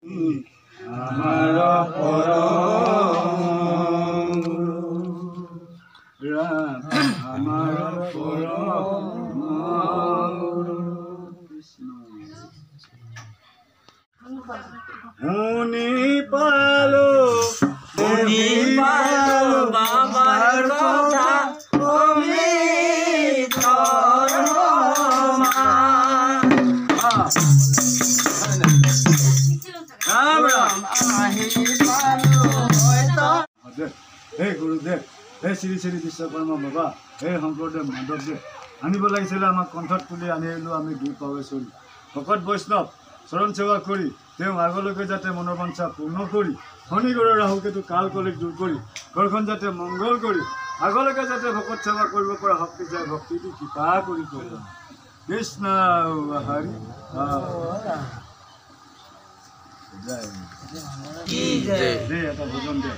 আমাৰ পৰম ৰাম আমাৰ পৰম কৃষ্ণ শুনি পালো বাবাৰ কথা ৰাম ৰাম আহি পালো হে গুৰুদেৱ হে শ্ৰী শ্ৰী বিশ্বকৰ্মা বাবা হে শংকৰদেৱ মাধৱদেৱ আনিব লাগিছিলে আমাক কণ্ঠত তুলি আনিলোঁ আমি দুই পাৱে চলি ভকত বৈষ্ণৱ চৰণ সেৱা কৰি তেওঁ আগলৈকে যাতে মনোবাঞ্ছা পূৰ্ণ কৰি শনি গ্ৰহ ৰাহুকেতু কাল কলিক দূৰ কৰি ঘৰখন যাতে মংগল কৰি আগলৈকে যাতে ভকত সেৱা কৰিব পৰা শক্তি যায় ভক্তি দি কৃপা কৰি কৃষ্ণ হৰি জয় এটা ভজন দে